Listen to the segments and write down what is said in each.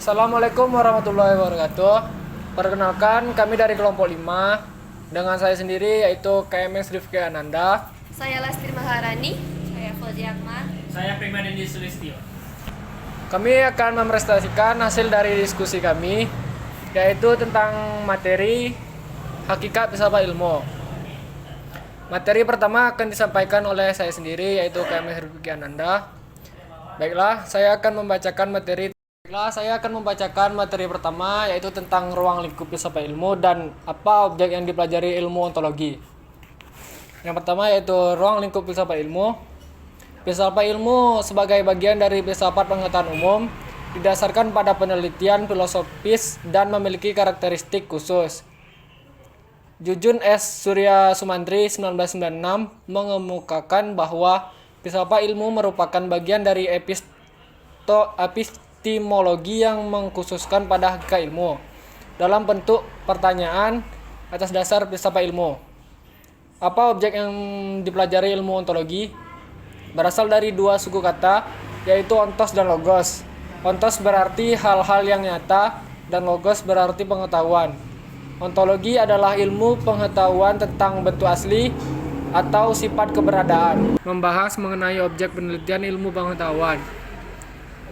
Assalamualaikum warahmatullahi wabarakatuh. Perkenalkan, kami dari kelompok 5 dengan saya sendiri yaitu KMS Rifki Ananda. Saya Lastri Maharani. Saya Fauzi Akmal. Saya Primadendi Sulistyo. Kami akan mepresentasikan hasil dari diskusi kami, yaitu tentang materi hakikat filsafat ilmu. Materi pertama akan disampaikan oleh saya sendiri, yaitu KMS Rifki Ananda. Baiklah, saya akan membacakan materi pertama, yaitu tentang ruang lingkup filsafat ilmu dan apa objek yang dipelajari ilmu ontologi. Yang pertama yaitu ruang lingkup filsafat ilmu. Filsafat ilmu sebagai bagian dari filsafat pengetahuan umum didasarkan pada penelitian filosofis dan memiliki karakteristik khusus. Jujun S. Surya Sumantri 1996 mengemukakan bahwa filsafat ilmu merupakan bagian dari epistemologi yang mengkhususkan pada hakikat ilmu dalam bentuk pertanyaan atas dasar filsafat ilmu. Apa objek yang dipelajari ilmu ontologi? Berasal dari dua suku kata, yaitu ontos dan logos. Ontos berarti hal-hal yang nyata dan logos berarti pengetahuan. Ontologi adalah ilmu pengetahuan tentang bentuk asli atau sifat keberadaan, membahas mengenai objek penelitian ilmu pengetahuan.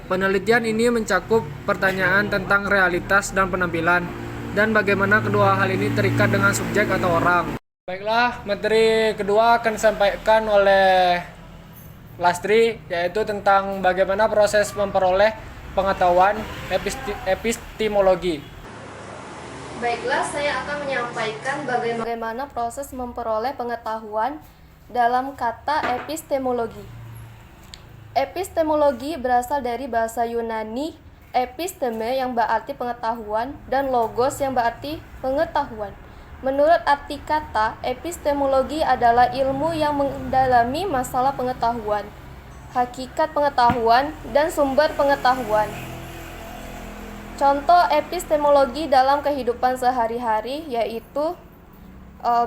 Penelitian ini mencakup pertanyaan tentang realitas dan penampilan, dan bagaimana kedua hal ini terikat dengan subjek atau orang. Baiklah, materi kedua akan disampaikan oleh Lastri, yaitu tentang bagaimana proses memperoleh pengetahuan epistemologi. Baiklah, saya akan menyampaikan bagaimana proses memperoleh pengetahuan dalam kata epistemologi. Epistemologi berasal dari bahasa Yunani episteme yang berarti pengetahuan dan logos yang berarti pengetahuan. Menurut arti kata, epistemologi adalah ilmu yang mendalami masalah pengetahuan, hakikat pengetahuan, dan sumber pengetahuan. Contoh epistemologi dalam kehidupan sehari-hari yaitu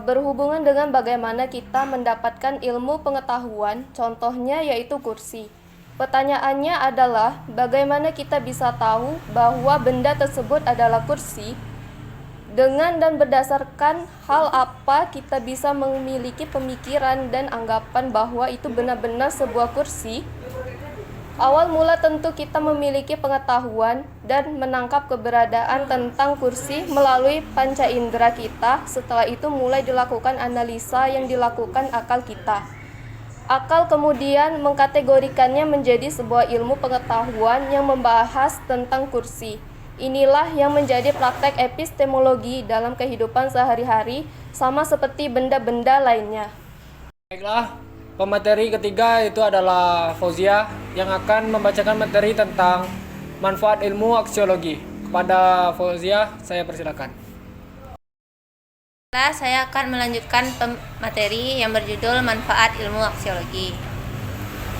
berhubungan dengan bagaimana kita mendapatkan ilmu pengetahuan, contohnya yaitu kursi. Pertanyaannya adalah bagaimana kita bisa tahu bahwa benda tersebut adalah kursi? Dengan dan berdasarkan hal apa kita bisa memiliki pemikiran dan anggapan bahwa itu benar-benar sebuah kursi? Awal mula tentu kita memiliki pengetahuan dan menangkap keberadaan tentang kursi melalui panca indera kita. Setelah itu mulai dilakukan analisa yang dilakukan akal kita. Akal kemudian mengkategorikannya menjadi sebuah ilmu pengetahuan yang membahas tentang kursi. Inilah yang menjadi praktek epistemologi dalam kehidupan sehari-hari, sama seperti benda-benda lainnya. Baiklah, pemateri ketiga itu adalah Fauzia yang akan membacakan materi tentang manfaat ilmu aksiologi. Kepada Fauzia, saya persilakan. Saya akan melanjutkan materi yang berjudul manfaat ilmu aksiologi.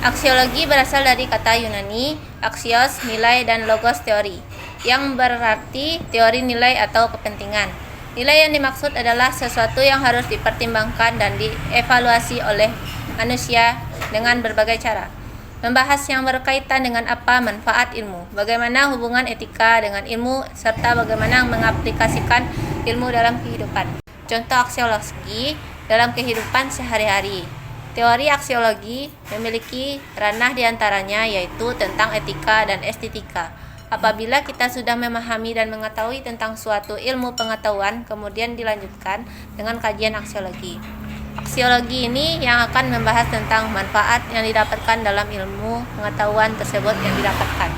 Aksiologi berasal dari kata Yunani axios, nilai, dan logos, teori, yang berarti teori nilai atau kepentingan. Nilai yang dimaksud adalah sesuatu yang harus dipertimbangkan dan dievaluasi oleh manusia dengan berbagai cara. Membahas yang berkaitan dengan apa manfaat ilmu, bagaimana hubungan etika dengan ilmu, serta bagaimana mengaplikasikan ilmu dalam kehidupan. Contoh aksiologi dalam kehidupan sehari-hari. Teori aksiologi memiliki ranah diantaranya yaitu tentang etika dan estetika. Apabila kita sudah memahami dan mengetahui tentang suatu ilmu pengetahuan, kemudian dilanjutkan dengan kajian aksiologi. Aksiologi ini yang akan membahas tentang manfaat yang didapatkan dalam ilmu pengetahuan tersebut yang didapatkan.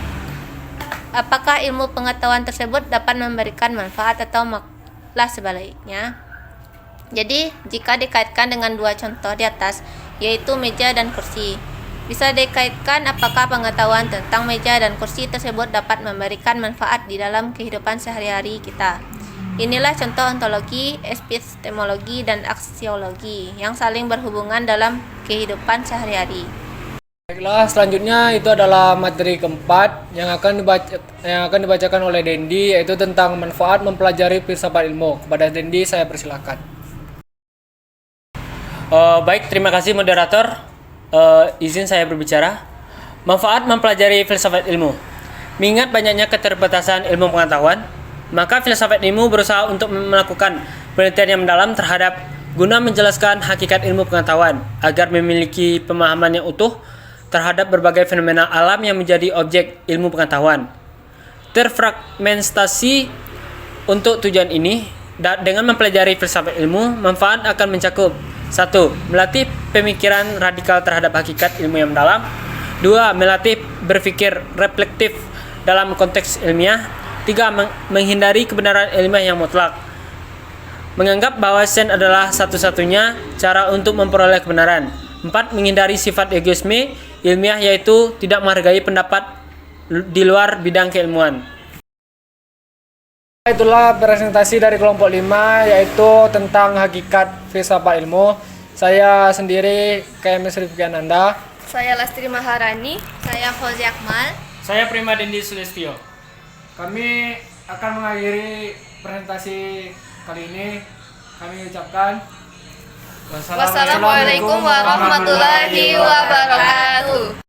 Apakah ilmu pengetahuan tersebut dapat memberikan manfaat atau malah sebaliknya? Jadi, jika dikaitkan dengan dua contoh di atas, yaitu meja dan kursi, bisa dikaitkan apakah pengetahuan tentang meja dan kursi tersebut dapat memberikan manfaat di dalam kehidupan sehari-hari kita. Inilah contoh ontologi, epistemologi, dan aksiologi yang saling berhubungan dalam kehidupan sehari-hari. Baiklah, selanjutnya itu adalah materi keempat yang akan dibacakan oleh Dendi, yaitu tentang manfaat mempelajari filsafat ilmu. Kepada Dendi, saya persilakan. Baik, terima kasih moderator. Izin saya berbicara. Manfaat mempelajari filsafat ilmu. Mengingat banyaknya keterbatasan ilmu pengetahuan, maka filsafat ilmu berusaha untuk melakukan penelitian yang mendalam terhadap guna menjelaskan hakikat ilmu pengetahuan agar memiliki pemahaman yang utuh terhadap berbagai fenomena alam yang menjadi objek ilmu pengetahuan. Terfragmentasi untuk tujuan ini, dengan mempelajari filsafat ilmu, manfaat akan mencakup 1. Melatih pemikiran radikal terhadap hakikat ilmu yang mendalam. 2. Melatih berpikir reflektif dalam konteks ilmiah. 3. Menghindari kebenaran ilmiah yang mutlak. Menganggap bahwa sains adalah satu-satunya cara untuk memperoleh kebenaran. 4. Menghindari sifat egoisme ilmiah, yaitu tidak menghargai pendapat di luar bidang keilmuan. Itulah presentasi dari kelompok 5, yaitu tentang hakikat filsafat ilmu. Saya sendiri KMS Rifki Ananda. Saya Lastri Maharani. Saya Fauzi Akmal. Saya Prima Dendi Sulistio. Kami akan mengakhiri presentasi kali ini. Kami ucapkan Wassalamualaikum warahmatullahi wabarakatuh.